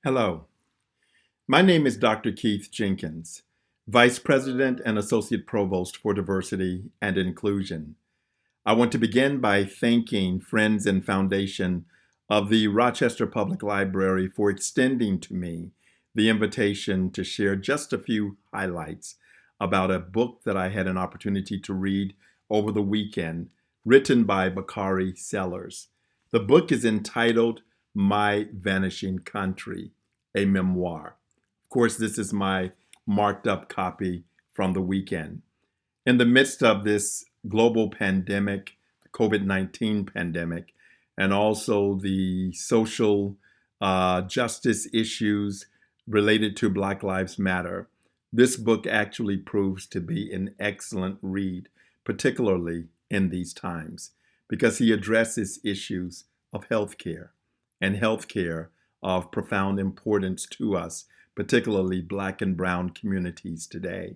Hello, my name is Dr. Keith Jenkins, Vice President and Associate Provost for Diversity and Inclusion. I want to begin by thanking Friends and Foundation of the Rochester Public Library for extending to me the invitation to share just a few highlights about a book that I had an opportunity to read over the weekend, written by Bakari Sellers. The book is entitled My Vanishing Country, a Memoir. Of course, this is my marked up copy from the weekend. In the midst of this global pandemic, the COVID-19 pandemic, and also the social justice issues related to Black Lives Matter, this book actually proves to be an excellent read, particularly in these times, because he addresses issues of healthcare and healthcare of profound importance to us, particularly Black and Brown communities today.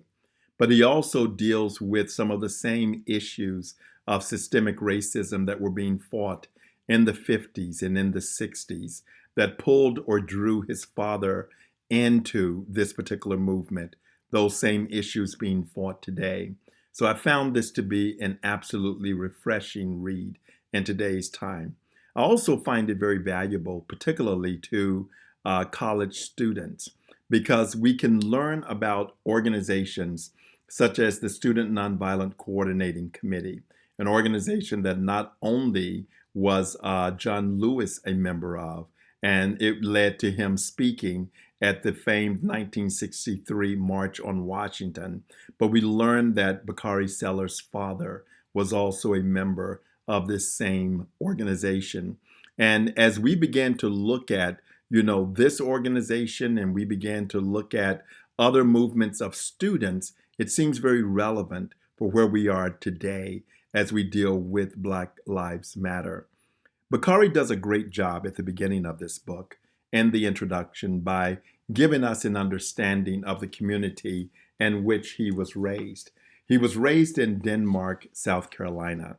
But he also deals with some of the same issues of systemic racism that were being fought in the 50s and in the 60s that pulled or drew his father into this particular movement, those same issues being fought today. So I found this to be an absolutely refreshing read in today's time. I also find it very valuable, particularly to college students, because we can learn about organizations such as the Student Nonviolent Coordinating Committee, an organization that not only was John Lewis a member of, and it led to him speaking at the famed 1963 March on Washington, but we learned that Bakari Sellers' father was also a member of this same organization. And as we began to look at, this organization, and we began to look at other movements of students, it seems very relevant for where we are today as we deal with Black Lives Matter. Bakari does a great job at the beginning of this book and the introduction by giving us an understanding of the community in which he was raised. He was raised in Denmark, South Carolina.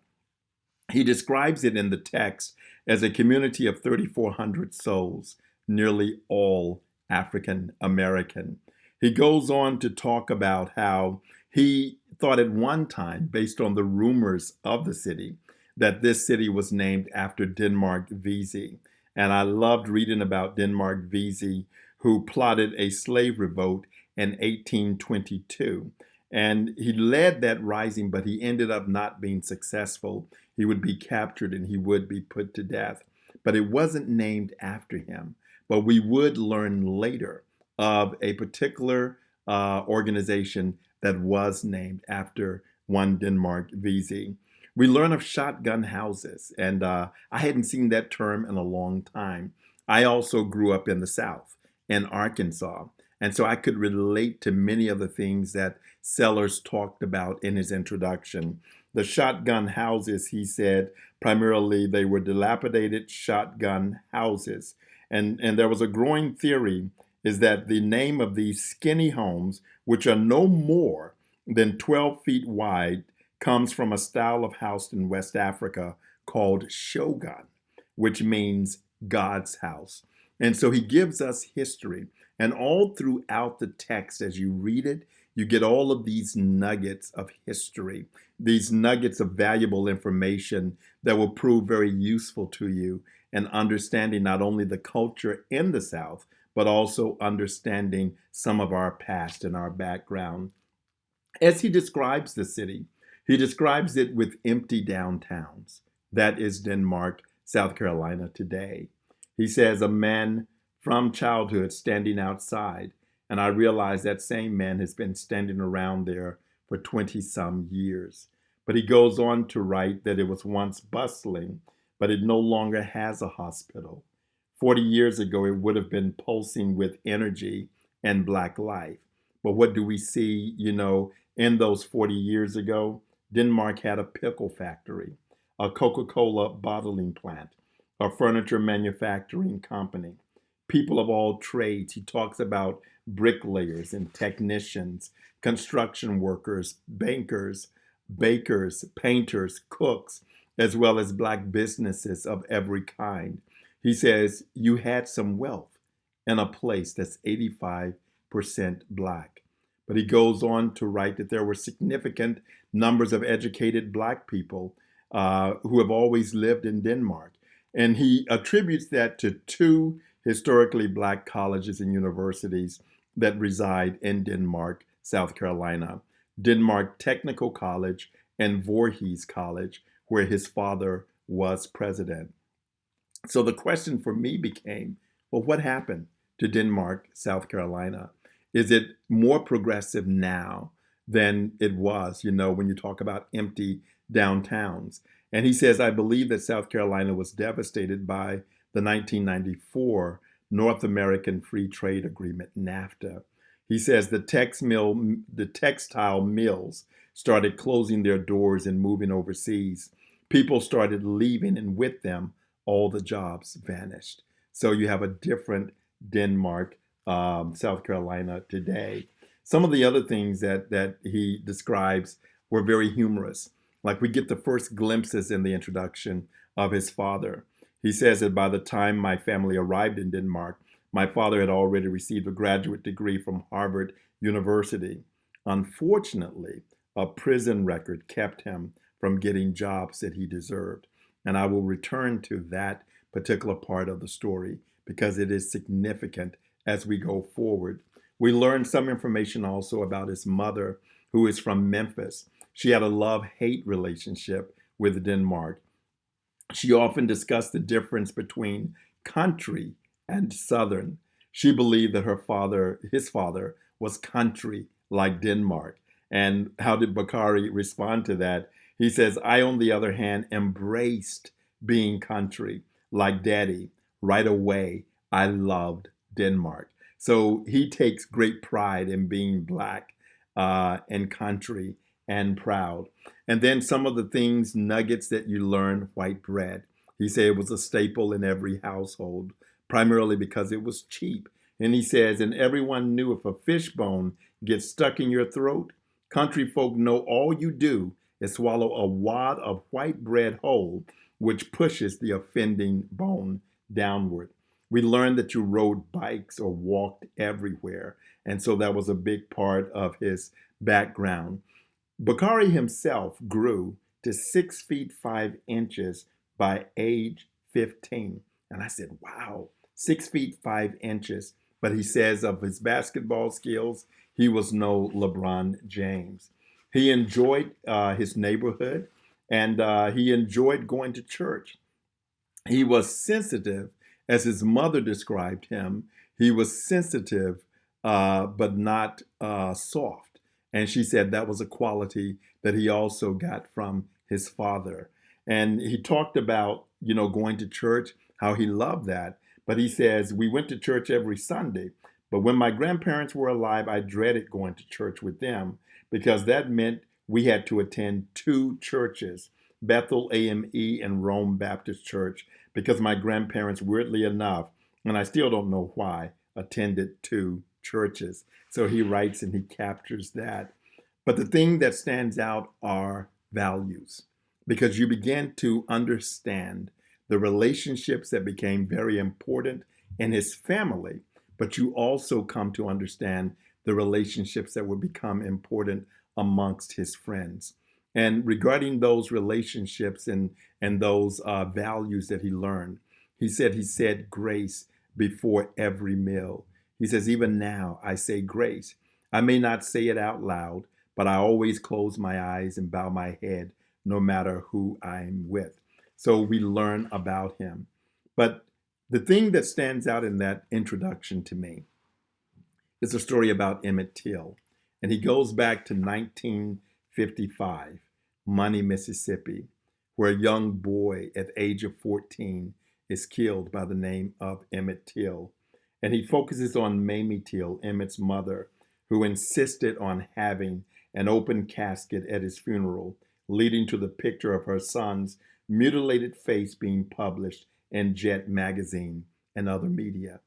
He describes it in the text as a community of 3,400 souls, nearly all African American. He goes on to talk about how he thought at one time, based on the rumors of the city, that this city was named after Denmark Vesey. And I loved reading about Denmark Vesey, who plotted a slave revolt in 1822. And he led that rising, but he ended up not being successful. He would be captured and he would be put to death. But it wasn't named after him. But we would learn later of a particular organization that was named after one Denmark Vesey. We learn of shotgun houses, and I hadn't seen that term in a long time. I also grew up in the South, in Arkansas, and so I could relate to many of the things that Sellers talked about in his introduction. The shotgun houses, he said, primarily they were dilapidated shotgun houses. And there was a growing theory is that the name of these skinny homes, which are no more than 12 feet wide, comes from a style of house in West Africa called shogun, which means God's house. And so he gives us history. And all throughout the text, as you read it, you get all of these nuggets of history, these nuggets of valuable information that will prove very useful to you in understanding not only the culture in the South, but also understanding some of our past and our background. As he describes the city, he describes it with empty downtowns. That is Denmark, South Carolina today. He says, a man from childhood standing outside, and I realize that same man has been standing around there for 20 some years. But he goes on to write that it was once bustling, but it no longer has a hospital. 40 years ago, it would have been pulsing with energy and Black life. But what do we see, in those 40 years ago? Denmark had a pickle factory, a Coca-Cola bottling plant, a furniture manufacturing company, people of all trades. He talks about bricklayers and technicians, construction workers, bankers, bakers, painters, cooks, as well as Black businesses of every kind. He says, you had some wealth in a place that's 85% Black. But he goes on to write that there were significant numbers of educated Black people who have always lived in Denmark. And he attributes that to two historically Black colleges and universities that reside in Denmark, South Carolina: Denmark Technical College and Voorhees College, where his father was president. So the question for me became, well, what happened to Denmark, South Carolina? Is it more progressive now than it was, when you talk about empty downtowns? And he says, I believe that South Carolina was devastated by the 1994 North American Free Trade Agreement, NAFTA. He says the textile mills started closing their doors and moving overseas. People started leaving, and with them, all the jobs vanished. So you have a different Denmark, South Carolina today. Some of the other things that he describes were very humorous. Like, we get the first glimpses in the introduction of his father. He says that by the time my family arrived in Denmark, my father had already received a graduate degree from Harvard University. Unfortunately, a prison record kept him from getting jobs that he deserved. And I will return to that particular part of the story because it is significant as we go forward. We learned some information also about his mother, who is from Memphis. She had a love-hate relationship with Denmark. She often discussed the difference between country and Southern. She believed that his father, was country like Denmark. And how did Bakari respond to that? He says, I, on the other hand, embraced being country like Daddy. Right away, I loved Denmark. So he takes great pride in being Black and country and proud. And then some of the things, nuggets that you learn: white bread. He said it was a staple in every household, primarily because it was cheap. And he says, and everyone knew if a fish bone gets stuck in your throat, country folk know all you do is swallow a wad of white bread whole, which pushes the offending bone downward. We learned that you rode bikes or walked everywhere. And so that was a big part of his background. Bakari himself grew to 6 feet 5 inches by age 15. And I said, wow, 6 feet 5 inches. But he says of his basketball skills, he was no LeBron James. He enjoyed his neighborhood, and he enjoyed going to church. He was sensitive, as his mother described him. He was sensitive, but not soft. And she said that was a quality that he also got from his father. And he talked about, going to church, how he loved that. But he says, we went to church every Sunday. But when my grandparents were alive, I dreaded going to church with them because that meant we had to attend two churches, Bethel AME and Rome Baptist Church, because my grandparents, weirdly enough, and I still don't know why, attended two churches. So he writes and he captures that. But the thing that stands out are values, because you begin to understand the relationships that became very important in his family, but you also come to understand the relationships that would become important amongst his friends. And regarding those relationships and those values that he learned, he said grace before every meal. He says, even now I say grace. I may not say it out loud, but I always close my eyes and bow my head no matter who I'm with. So we learn about him. But the thing that stands out in that introduction to me is a story about Emmett Till. And he goes back to 1955, Money, Mississippi, where a young boy at the age of 14 is killed by the name of Emmett Till. And he focuses on Mamie Till, Emmett's mother, who insisted on having an open casket at his funeral, leading to the picture of her son's mutilated face being published in Jet magazine and other media.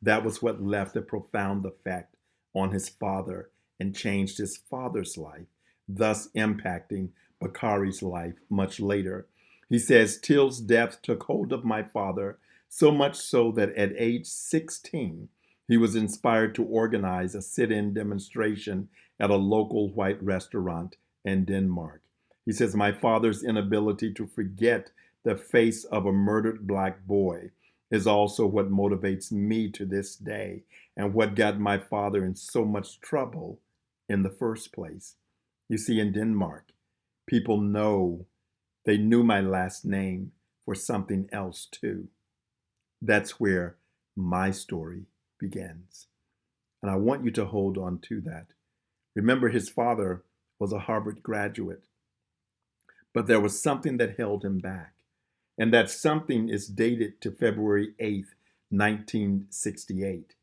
That was what left a profound effect on his father and changed his father's life, thus impacting Bakari's life much later. He says, Till's death took hold of my father, so much so that at age 16, He was inspired to organize a sit-in demonstration at a local white restaurant in Denmark. He says, my father's inability to forget the face of a murdered black boy is also what motivates me to this day and what got my father in so much trouble in the first place. You see, in Denmark, people they knew my last name for something else too. That's where my story begins. And I want you to hold on to that. Remember, his father was a Harvard graduate, but there was something that held him back. And that something is dated to February 8th, 1968.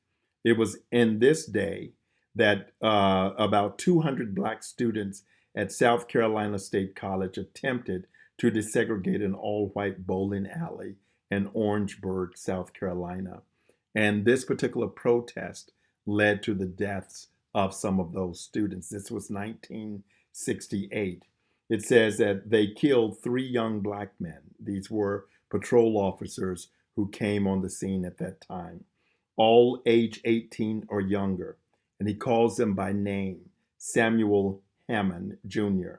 It was in this day that about 200 black students at South Carolina State College attempted to desegregate an all-white bowling alley in Orangeburg, South Carolina. And this particular protest led to the deaths of some of those students. This was 1968. It says that they killed 3 young black men. These were patrol officers who came on the scene at that time, all age 18 or younger. And he calls them by name: Samuel Hammond Jr.,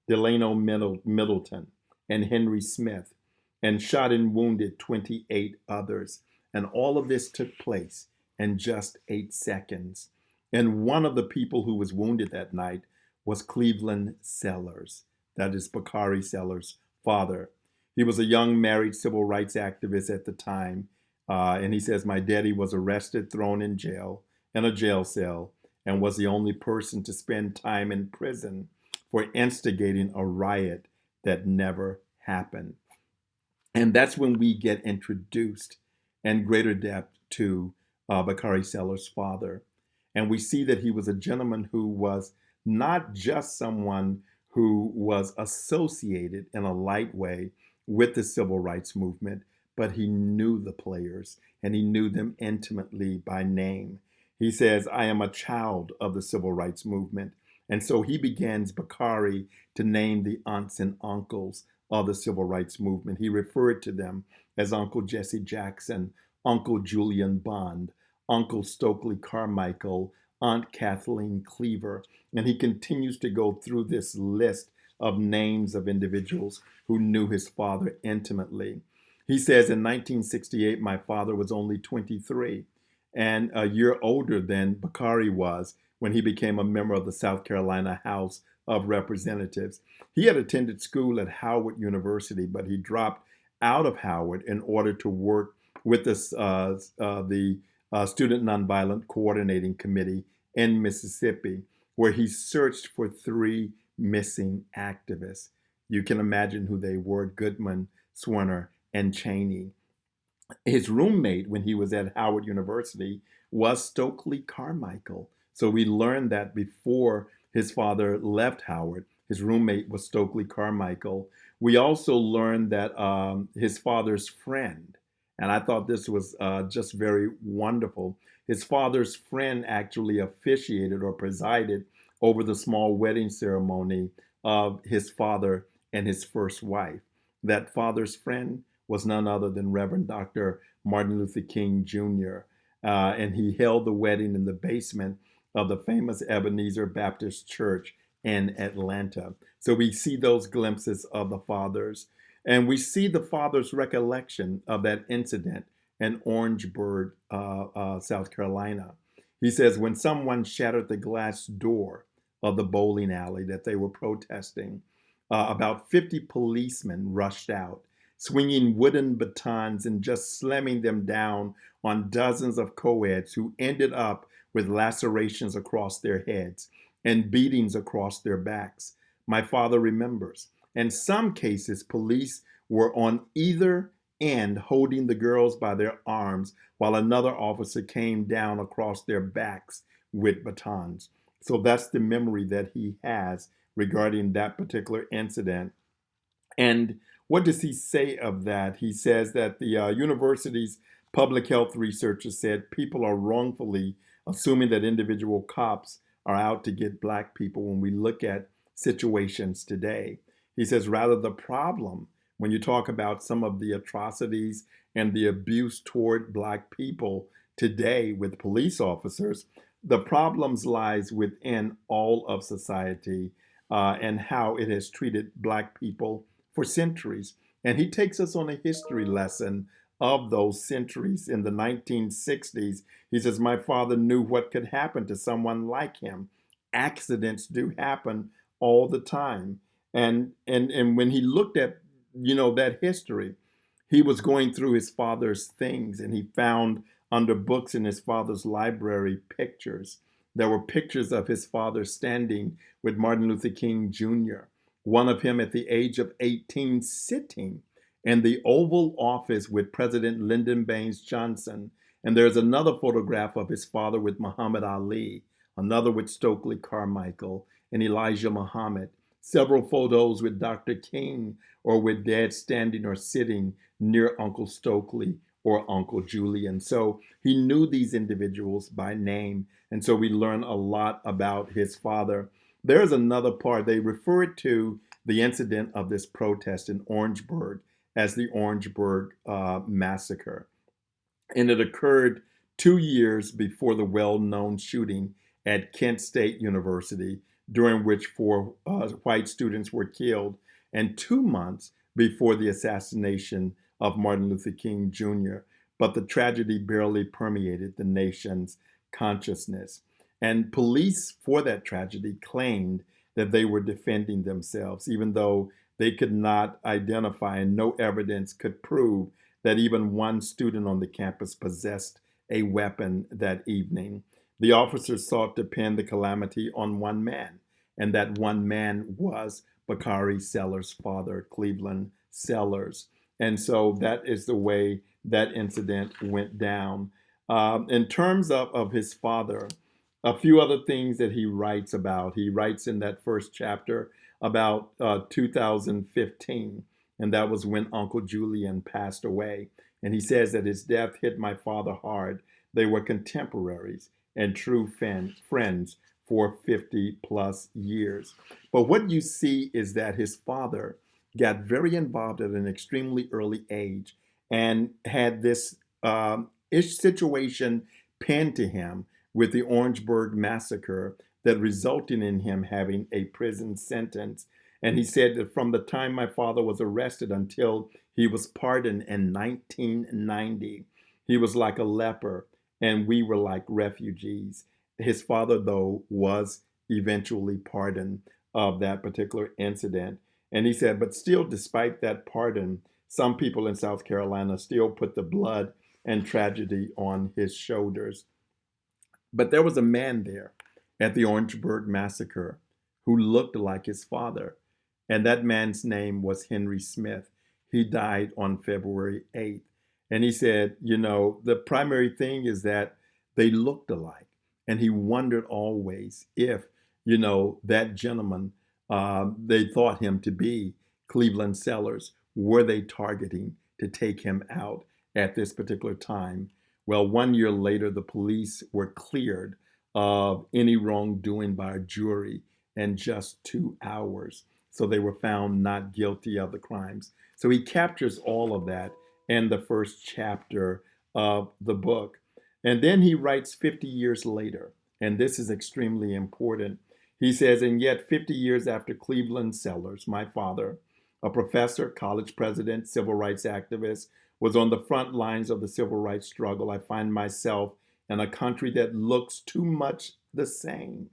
Delano Middleton, and Henry Smith, and shot and wounded 28 others. And all of this took place in just 8 seconds. And one of the people who was wounded that night was Cleveland Sellers. That is Bakari Sellers' father. He was a young married civil rights activist at the time. And he says, my daddy was arrested, thrown in jail, in a jail cell, and was the only person to spend time in prison for instigating a riot that never happened. And that's when we get introduced in greater depth to Bakari Sellers' father. And we see that he was a gentleman who was not just someone who was associated in a light way with the civil rights movement, but he knew the players and he knew them intimately by name. He says, I am a child of the civil rights movement. And so he begins, Bakari, to name the aunts and uncles of the civil rights movement. He referred to them as Uncle Jesse Jackson, Uncle Julian Bond, Uncle Stokely Carmichael, Aunt Kathleen Cleaver. And he continues to go through this list of names of individuals who knew his father intimately. He says, in 1968, my father was only 23 and a year older than Bakari was when he became a member of the South Carolina House of Representatives. He had attended school at Howard University, but he dropped out of Howard in order to work with the Student Nonviolent Coordinating Committee in Mississippi, where he searched for 3 missing activists. You can imagine who they were: Goodman, Swerner, and Cheney. His roommate when he was at Howard University was Stokely Carmichael. So we learned that before his father left Howard, his roommate was Stokely Carmichael. We also learned that his father's friend, and I thought this was just very wonderful, his father's friend actually officiated or presided over the small wedding ceremony of his father and his first wife. That father's friend was none other than Reverend Dr. Martin Luther King Jr. And he held the wedding in the basement of the famous Ebenezer Baptist Church in Atlanta. So we see those glimpses of the fathers. And we see the father's recollection of that incident in Orangeburg, South Carolina. He says, when someone shattered the glass door of the bowling alley that they were protesting, about 50 policemen rushed out, swinging wooden batons and just slamming them down on dozens of co-eds who ended up with lacerations across their heads and beatings across their backs. My father remembers. In some cases, police were on either end holding the girls by their arms while another officer came down across their backs with batons. So that's the memory that he has regarding that particular incident. And what does he say of that? He says that the university's public health researchers said people are wrongfully assuming that individual cops are out to get black people when we look at situations today. He says, rather, the problem when you talk about some of the atrocities and the abuse toward black people today with police officers. The problems lies within all of society and how it has treated Black people for centuries. And he takes us on a history lesson of those centuries. In the 1960s, he says, my father knew what could happen to someone like him. Accidents do happen all the time. And when he looked at, that history, he was going through his father's things and he found under books in his father's library pictures. There were pictures of his father standing with Martin Luther King Jr., one of him at the age of 18 sitting in the Oval Office with President Lyndon Baines Johnson. And there's another photograph of his father with Muhammad Ali, another with Stokely Carmichael and Elijah Muhammad, several photos with Dr. King or with Dad standing or sitting near Uncle Stokely or Uncle Julian. So he knew these individuals by name. And so we learn a lot about his father. There's another part. They refer to the incident of this protest in Orangeburg as the Orangeburg Massacre. And it occurred 2 years before the well-known shooting at Kent State University, during which 4 white students were killed, and 2 months before the assassination of Martin Luther King Jr. But the tragedy barely permeated the nation's consciousness. And police for that tragedy claimed that they were defending themselves, even though they could not identify and no evidence could prove that even one student on the campus possessed a weapon that evening. The officers sought to pin the calamity on one man, and that one man was Bakari Sellers' father, Cleveland Sellers. And so that is the way that incident went down. In terms of his father, a few other things that he writes about. He writes in that first chapter about 2015, and that was when Uncle Julian passed away. And he says that his death hit my father hard. They were contemporaries and true friends for 50 plus years. But what you see is that his father got very involved at an extremely early age and had this situation pinned to him with the Orangeburg Massacre that resulted in him having a prison sentence. And he said that from the time my father was arrested until he was pardoned in 1990, he was like a leper and we were like refugees. His father, though, was eventually pardoned of that particular incident. And he said, but still, despite that pardon, some people in South Carolina still put the blood and tragedy on his shoulders. But there was a man there at the Orangeburg Massacre who looked like his father. And that man's name was Henry Smith. He died on February 8th. And he said, the primary thing is that they looked alike. And he wondered always if, that gentleman, they thought him to be Cleveland Sellers. Were they targeting to take him out at this particular time? Well, 1 year later, the police were cleared of any wrongdoing by a jury in just 2 hours. So they were found not guilty of the crimes. So he captures all of that in the first chapter of the book. And then he writes 50 years later, and this is extremely important. He says, and yet 50 years after Cleveland Sellers, my father, a professor, college president, civil rights activist, was on the front lines of the civil rights struggle, I find myself in a country that looks too much the same.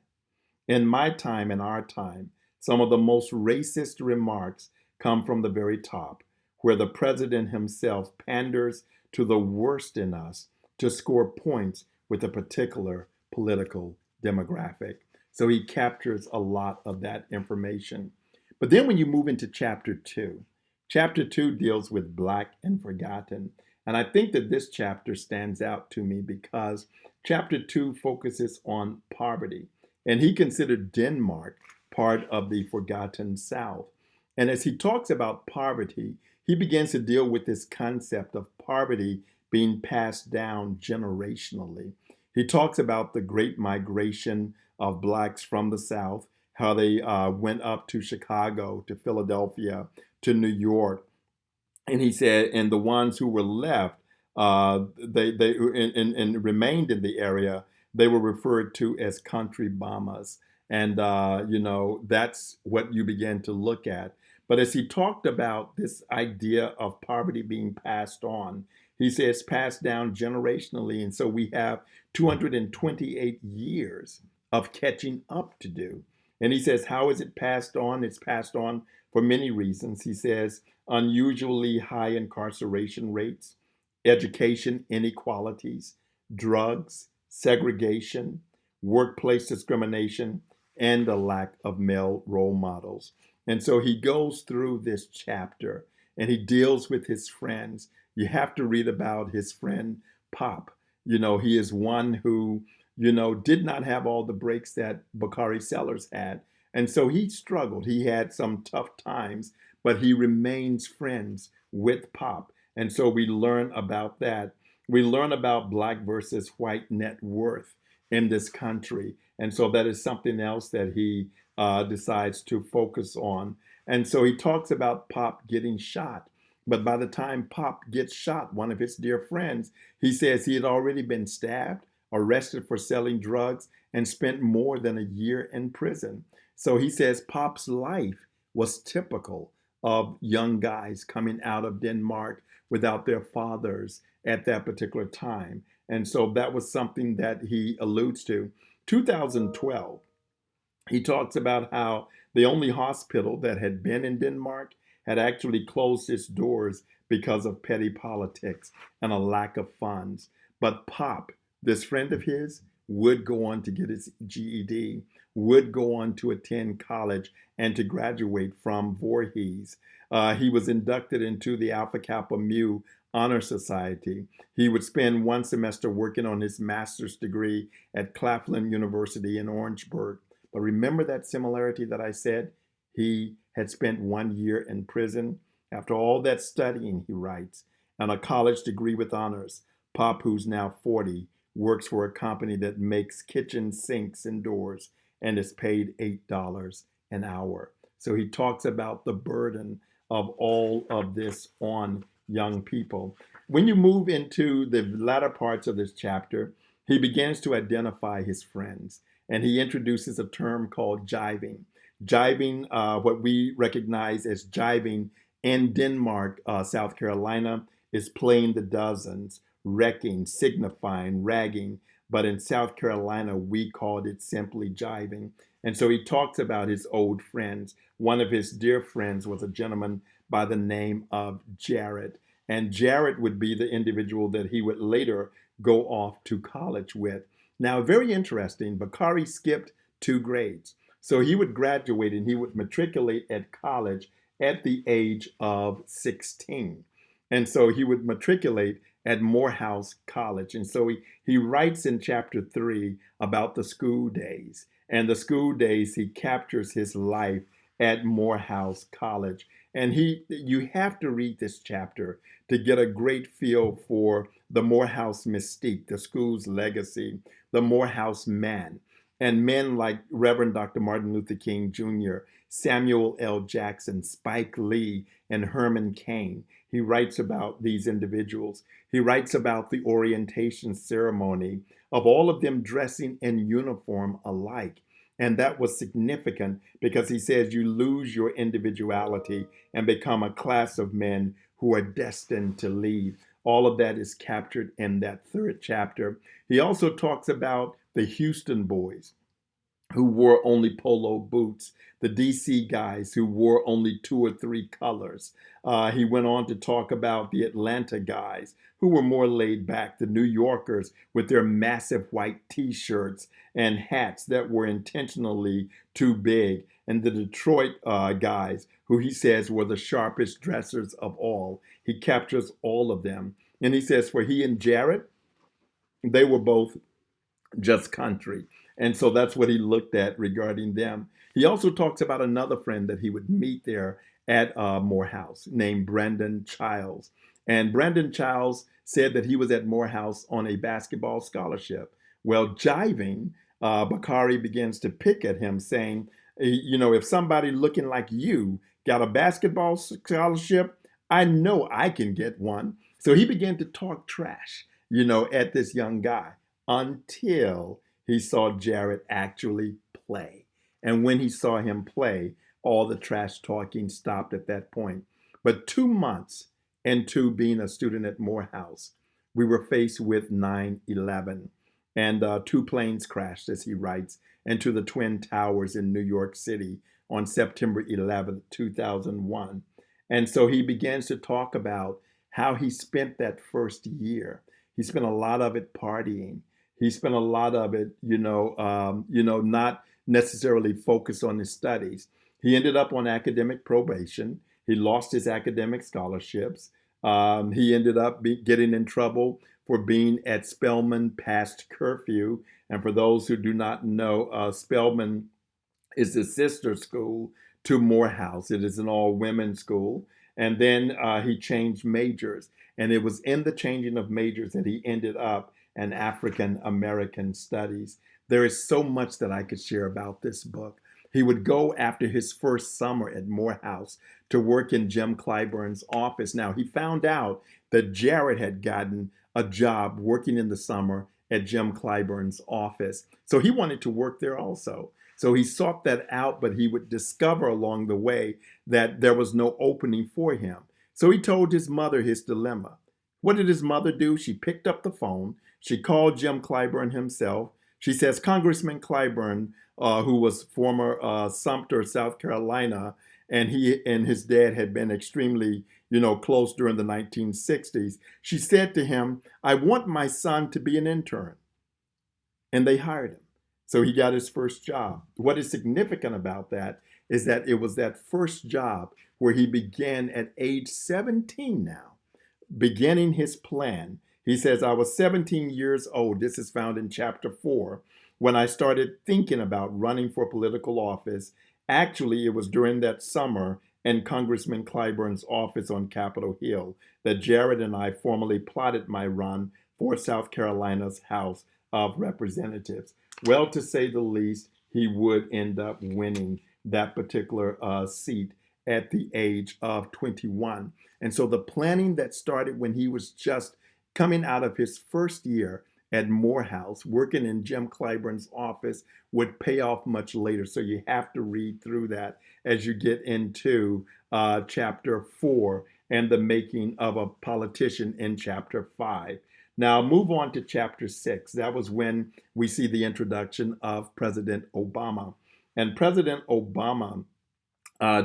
In my time, in our time, some of the most racist remarks come from the very top, where the president himself panders to the worst in us to score points with a particular political demographic. So he captures a lot of that information. But then when you move into chapter 2 deals with Black and Forgotten. And I think that this chapter stands out to me because chapter 2 focuses on poverty. And he considered Denmark part of the forgotten South. And as he talks about poverty, he begins to deal with this concept of poverty being passed down generationally. He talks about the great migration of Blacks from the South, how they went up to Chicago, to Philadelphia, to New York. And he said, and the ones who were left and remained in the area, they were referred to as country bombers. And, that's what you began to look at. But as he talked about this idea of poverty being passed on, he says passed down generationally. And so we have 228 years of catching up to do. And he says, how is it passed on? It's passed on for many reasons. He says, unusually high incarceration rates, education inequalities, drugs, segregation, workplace discrimination, and a lack of male role models. And so he goes through this chapter and he deals with his friends. You have to read about his friend Pop. He is one who, did not have all the breaks that Bakari Sellers had. And so he struggled. He had some tough times, but he remains friends with Pop. And so we learn about that. We learn about Black versus white net worth in this country. And so that is something else that he decides to focus on. And so he talks about Pop getting shot. But by the time Pop gets shot, one of his dear friends, he says he had already been stabbed, arrested for selling drugs, and spent more than a year in prison. So he says Pop's life was typical of young guys coming out of Denmark without their fathers at that particular time. And so that was something that he alludes to. 2012, he talks about how the only hospital that had been in Denmark had actually closed its doors because of petty politics and a lack of funds. But Pop, this friend of his, would go on to get his GED, would go on to attend college and to graduate from Voorhees. He was inducted into the Alpha Kappa Mu Honor Society. He would spend one semester working on his master's degree at Claflin University in Orangeburg. But remember that similarity that I said? He had spent 1 year in prison. After all that studying, he writes, and a college degree with honors, Pop, who's now 40, works for a company that makes kitchen sinks and doors and is paid $8 an hour. So he talks about the burden of all of this on young people. When you move into the latter parts of this chapter, he begins to identify his friends and he introduces a term called jiving. Jiving, what we recognize as jiving in Denmark, South Carolina, is playing the dozens, wrecking, signifying, ragging. But in South Carolina, we called it simply jiving. And so he talks about his old friends. One of his dear friends was a gentleman by the name of Jared. And Jared would be the individual that he would later go off to college with. Now, very interesting, Bakari skipped 2 grades. So he would graduate and he would matriculate at college at the age of 16. And so he would matriculate at Morehouse College. And so he writes in chapter 3 about the school days. And the school days, he captures his life at Morehouse College. And you have to read this chapter to get a great feel for the Morehouse mystique, the school's legacy, the Morehouse man, and men like Reverend Dr. Martin Luther King Jr., Samuel L. Jackson, Spike Lee, and Herman Cain. He writes about these individuals. He writes about the orientation ceremony of all of them dressing in uniform alike. And that was significant because he says you lose your individuality and become a class of men who are destined to lead. All of that is captured in that 3rd chapter. He also talks about the Houston boys who wore only polo boots, the DC guys who wore only 2 or 3 colors. He went on to talk about the Atlanta guys who were more laid back, the New Yorkers with their massive white t-shirts and hats that were intentionally too big, and the Detroit guys who he says were the sharpest dressers of all. He captures all of them. And he says for he and Jared, they were both just country. And so that's what he looked at regarding them. He also talks about another friend that he would meet there at Morehouse named Brandon Childs. And Brandon Childs said that he was at Morehouse on a basketball scholarship. Well, jiving, Bakari begins to pick at him saying, if somebody looking like you got a basketball scholarship, I know I can get one. So he began to talk trash, at this young guy until he saw Jared actually play. And when he saw him play, all the trash talking stopped at that point. But 2 months into being a student at Morehouse, we were faced with 9/11, and two planes crashed, as he writes, into the Twin Towers in New York City on September 11th, 2001. And so he begins to talk about how he spent that first year. He spent a lot of it partying. He spent a lot of it, not necessarily focused on his studies. He ended up on academic probation. He lost his academic scholarships. He ended up getting in trouble for being at Spelman past curfew. And for those who do not know, Spelman is the sister school to Morehouse. It is an all-women school. And then he changed majors. And it was in the changing of majors that he ended up in African American studies. There is so much that I could share about this book. He would go after his first summer at Morehouse to work in Jim Clyburn's office. Now, he found out that Jared had gotten a job working in the summer at Jim Clyburn's office. So he wanted to work there also. So he sought that out, but he would discover along the way that there was no opening for him. So he told his mother his dilemma. What did his mother do? She picked up the phone. She called Jim Clyburn himself. She says, Congressman Clyburn, who was former Sumter, South Carolina, and he and his dad had been extremely, close during the 1960s. She said to him, I want my son to be an intern. And they hired him. So he got his first job. What is significant about that is that it was that first job where he began at age 17 now, beginning his plan. He says, I was 17 years old. This is found in chapter 4, when I started thinking about running for political office. Actually, it was during that summer in Congressman Clyburn's office on Capitol Hill that Jared and I formally plotted my run for South Carolina's House of Representatives. Well, to say the least, he would end up winning that particular seat at the age of 21. And so the planning that started when he was just coming out of his first year at Morehouse, working in Jim Clyburn's office, would pay off much later. So you have to read through that as you get into chapter 4 and the making of a politician in chapter 5. Now, move on to chapter 6. That was when we see the introduction of President Obama. And President Obama,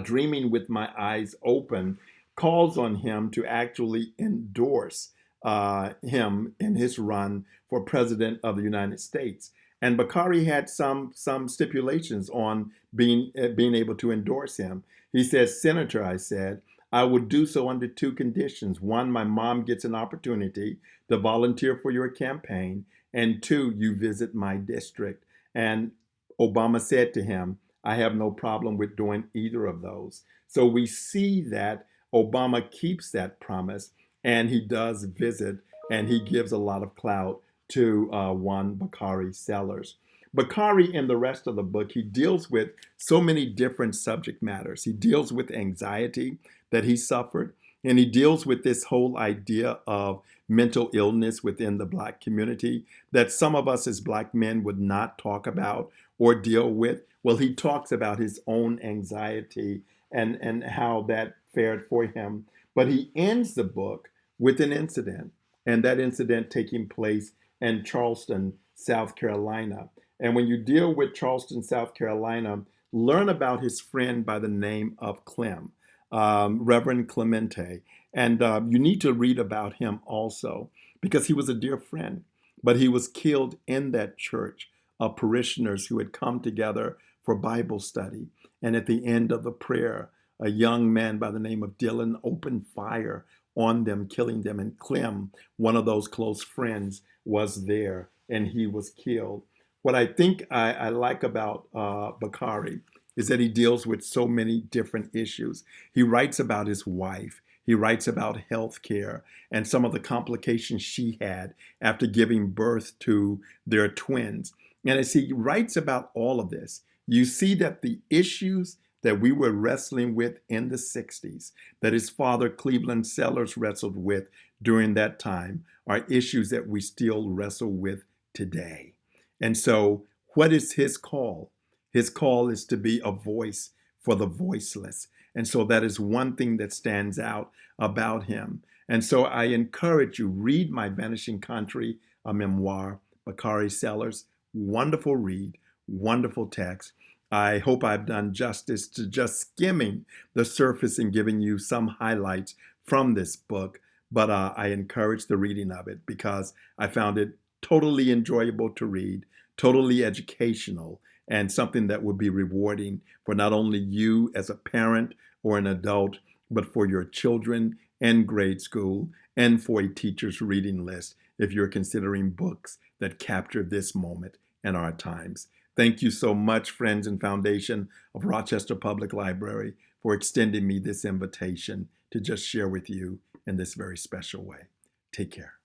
dreaming with my eyes open, calls on him to actually endorse him in his run for president of the United States. And Bakari had some stipulations on being able to endorse him. He says, Senator, I said, I would do so under two conditions. One, my mom gets an opportunity to volunteer for your campaign. And two, you visit my district. And Obama said to him, I have no problem with doing either of those. So we see that Obama keeps that promise, and he does visit, and he gives a lot of clout to one Bakari Sellers. Bakari, in the rest of the book, he deals with so many different subject matters. He deals with anxiety that he suffered, and he deals with this whole idea of mental illness within the Black community that some of us as Black men would not talk about or deal with. Well, he talks about his own anxiety and how that fared for him. But he ends the book with an incident, and that incident taking place in Charleston, South Carolina. And when you deal with Charleston, South Carolina, learn about his friend by the name of Clem, Reverend Clemente. And you need to read about him also, because he was a dear friend, but he was killed in that church of parishioners who had come together for Bible study. And at the end of the prayer, a young man by the name of Dylan opened fire on them, killing them. And Clem, one of those close friends, was there, and he was killed. What I think I like about Bakari is that he deals with so many different issues. He writes about his wife. He writes about health care and some of the complications she had after giving birth to their twins. And as he writes about all of this, you see that the issues that we were wrestling with in the 60s, that his father, Cleveland Sellers, wrestled with during that time, are issues that we still wrestle with today. And so, what is his call? His call is to be a voice for the voiceless. And so that is one thing that stands out about him. And so I encourage you, read my Vanishing Country, a memoir, Bakari Sellers. Wonderful read, wonderful text. I hope I've done justice to just skimming the surface and giving you some highlights from this book. But I encourage the reading of it because I found it totally enjoyable to read, totally educational, and something that would be rewarding for not only you as a parent or an adult, but for your children and grade school and for a teacher's reading list if you're considering books that capture this moment in our times. Thank you so much, friends and foundation of Rochester Public Library, for extending me this invitation to just share with you in this very special way. Take care.